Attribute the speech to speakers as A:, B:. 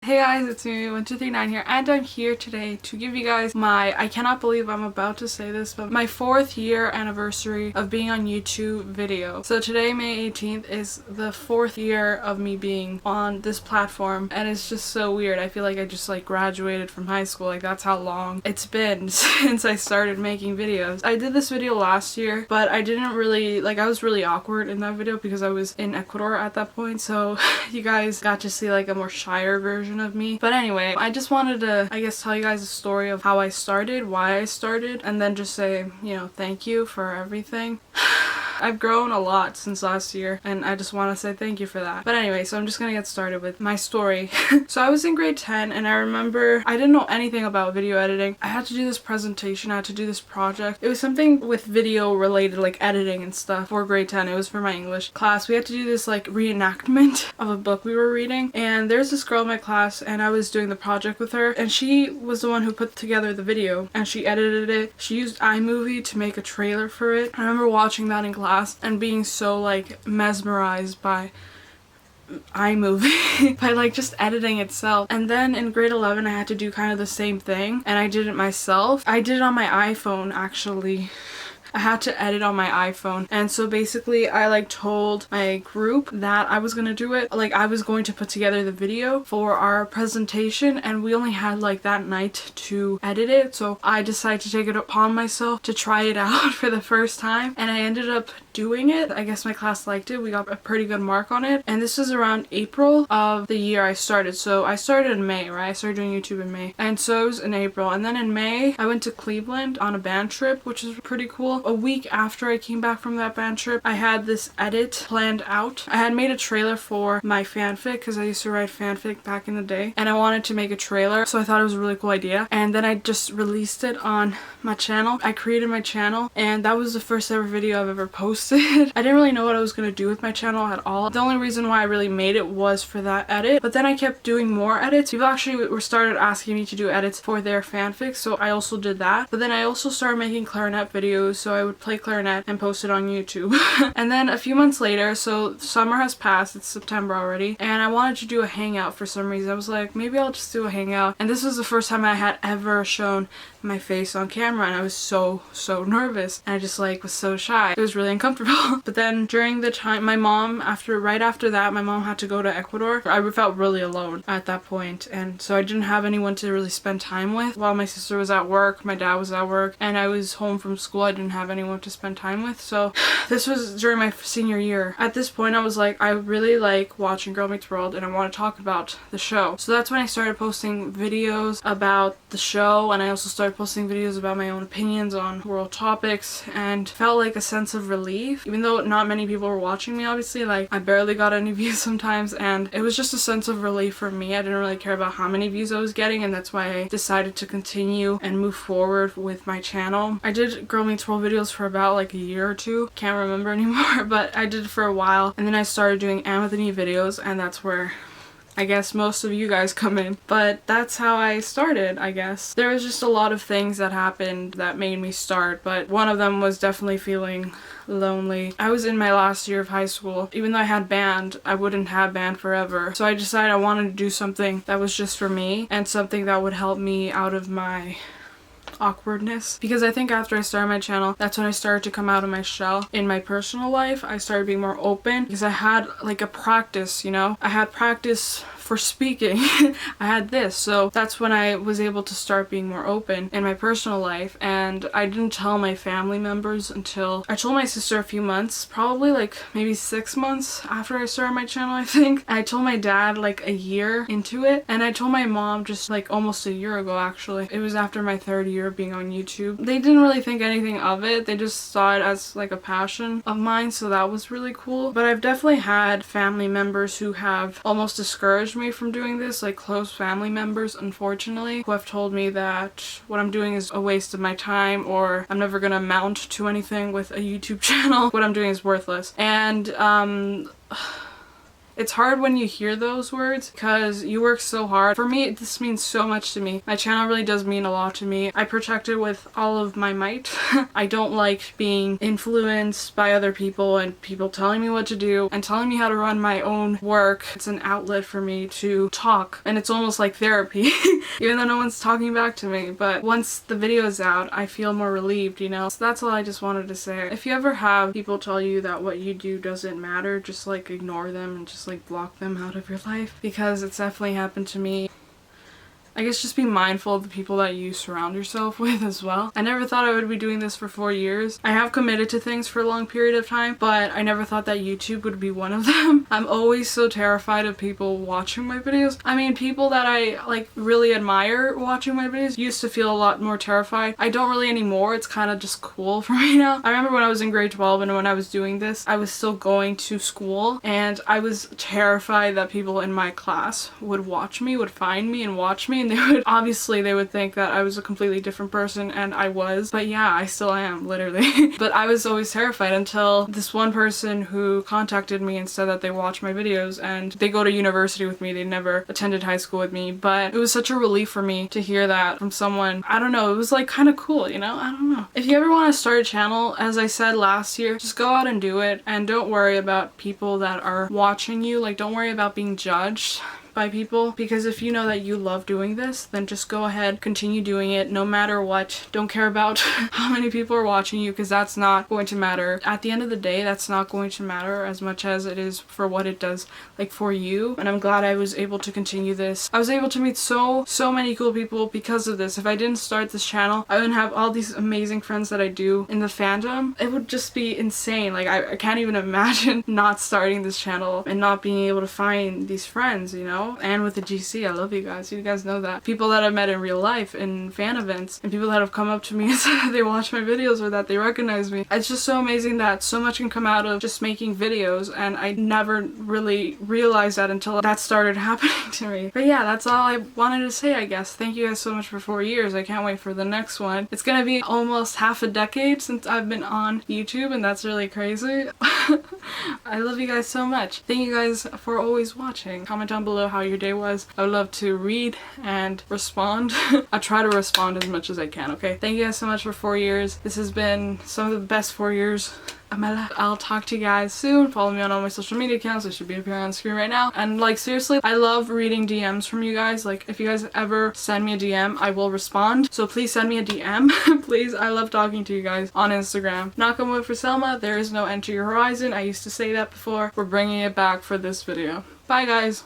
A: Hey guys, it's me, 1239 here, and I'm here today to give you guys I cannot believe I'm about to say this, but my 4th year anniversary of being on YouTube video. So today, May 18th, is the 4th year of me being on this platform, and it's just so weird. I feel like I just graduated from high school. That's how long it's been since I started making videos. I did this video last year, but I didn't really, I was really awkward in that video because I was in Ecuador at that point, so you guys got to see a more shyer version of me. But anyway, I just wanted to, tell you guys a story of how I started, why I started, and then just say, thank you for everything. I've grown a lot since last year, and I just want to say thank you for that. But anyway, so I'm just gonna get started with my story. So I was in grade 10, and I remember I didn't know anything about video editing. I had to do this presentation, I had to do this project. It was something with video related, editing and stuff for grade 10. It was for my English class. We had to do this reenactment of a book we were reading, and there's this girl in my class, and I was doing the project with her, and she was the one who put together the video, and she edited it. She used iMovie to make a trailer for it. I remember watching that in class and being so mesmerized by iMovie by just editing itself. And then in grade 11 I had to do kind of the same thing, and I did it myself. I did it on my iPhone actually. I had to edit on my iPhone, and so basically I told my group that I was gonna do it. I was going to put together the video for our presentation, and we only had that night to edit it, so I decided to take it upon myself to try it out for the first time, and I ended up doing it. I guess my class liked it. We got a pretty good mark on it, and this was around April of the year I started. So I started in May, right? I started doing YouTube in May, and so it was in April, and then in May I went to Cleveland on a band trip, which is pretty cool. A week after I came back from that band trip, I had this edit planned out. I had made a trailer for my fanfic because I used to write fanfic back in the day, and I wanted to make a trailer, so I thought it was a really cool idea. And then I just released it on my channel. I created my channel, and that was the first ever video I've ever posted. I didn't really know what I was gonna do with my channel at all. The only reason why I really made it was for that edit, but then I kept doing more edits. People actually were started asking me to do edits for their fanfics, so I also did that. But then I also started making clarinet videos, so I would play clarinet and post it on YouTube. And then a few months later, so summer has passed, it's September already, and I wanted to do a hangout for some reason. I was like, maybe I'll just do a hangout. And this was the first time I had ever shown my face on camera, and I was so nervous, and I just was so shy. It was really uncomfortable. But then during the time, my mom, right after that, my mom had to go to Ecuador. I felt really alone at that point, and so I didn't have anyone to really spend time with. While my sister was at work, my dad was at work, and I was home from school, I didn't have anyone to spend time with. So this was during my senior year. At this point I was I really like watching Girl Meets World, and I want to talk about the show. So that's when I started posting videos about the show, and I also started posting videos about my own opinions on world topics, and felt a sense of relief, even though not many people were watching me. Obviously, I barely got any views sometimes, and it was just a sense of relief for me. I didn't really care about how many views I was getting, and that's why I decided to continue and move forward with my channel. I did Girl Meets World videos for about a year or two, can't remember anymore, but I did it for a while, and then I started doing Anthony videos, and that's where I guess most of you guys come in. But that's how I started, I guess. There was just a lot of things that happened that made me start, but one of them was definitely feeling lonely. I was in my last year of high school. Even though I had band, I wouldn't have band forever. So I decided I wanted to do something that was just for me, and something that would help me out of my awkwardness, because I think after I started my channel, that's when I started to come out of my shell in my personal life. I started being more open because I had a practice, I had practice for speaking. I had this, so that's when I was able to start being more open in my personal life. And I didn't tell my family members until I told my sister a few months, probably maybe 6 months after I started my channel, I think. I told my dad a year into it, and I told my mom just almost a year ago actually. It was after my 3rd year of being on YouTube. They didn't really think anything of it. They just saw it as a passion of mine, so that was really cool. But I've definitely had family members who have almost discouraged me from doing this, close family members, unfortunately, who have told me that what I'm doing is a waste of my time, or I'm never gonna amount to anything with a YouTube channel. What I'm doing is worthless. And It's hard when you hear those words because you work so hard. For me, this means so much to me. My channel really does mean a lot to me. I protect it with all of my might. I don't like being influenced by other people and people telling me what to do and telling me how to run my own work. It's an outlet for me to talk, and it's almost like therapy, even though no one's talking back to me. But once the video is out, I feel more relieved, you know? So that's all I just wanted to say. If you ever have people tell you that what you do doesn't matter, just like ignore them and just like block them out of your life, because it's definitely happened to me. I guess just be mindful of the people that you surround yourself with as well. I never thought I would be doing this for 4 years. I have committed to things for a long period of time, but I never thought that YouTube would be one of them. I'm always so terrified of people watching my videos. I mean, people that I like really admire watching my videos used to feel a lot more terrified. I don't really anymore. It's kind of just cool for me now. I remember when I was in grade 12 and when I was doing this, I was still going to school and I was terrified that people in my class would watch me, would find me and watch me, and they would think that I was a completely different person, and I was. But yeah, I still am, literally. But I was always terrified until this one person who contacted me and said that they watch my videos and they go to university with me. They never attended high school with me, but it was such a relief for me to hear that from someone. I don't know, it was like kind of cool, you know? I don't know. If you ever want to start a channel, as I said last year, just go out and do it, and don't worry about people that are watching you. Like, don't worry about being judged by people, because if you know that you love doing this, then just go ahead, continue doing it no matter what. Don't care about how many people are watching you, because that's not going to matter. At the end of the day, that's not going to matter as much as it is for what it does like for you. And I'm glad I was able to continue this. I was able to meet so many cool people because of this. If I didn't start this channel, I wouldn't have all these amazing friends that I do in the fandom. It would just be insane. Like, I can't even imagine not starting this channel and not being able to find these friends, you know? And with the GC, I love you guys. You guys know that. People that I've met in real life, in fan events, and people that have come up to me and said that they watch my videos or that they recognize me. It's just so amazing that so much can come out of just making videos, and I never really realized that until that started happening to me. But yeah, that's all I wanted to say, I guess. Thank you guys so much for 4 years. I can't wait for the next one. It's gonna be almost half a decade since I've been on YouTube, and that's really crazy. I love you guys so much. Thank you guys for always watching. Comment down below how your day was. I would love to read and respond. I try to respond as much as I can, okay? Thank you guys so much for 4 years. This has been some of the best 4 years of my life. I'll talk to you guys soon. Follow me on all my social media accounts. They should be appearing on screen right now. And like, seriously, I love reading DMs from you guys. Like, if you guys ever send me a DM, I will respond. So please send me a DM. Please, I love talking to you guys on Instagram. Knock on wood for Selma. There is no end to your horizon. I used to say that before. We're bringing it back for this video. Bye, guys.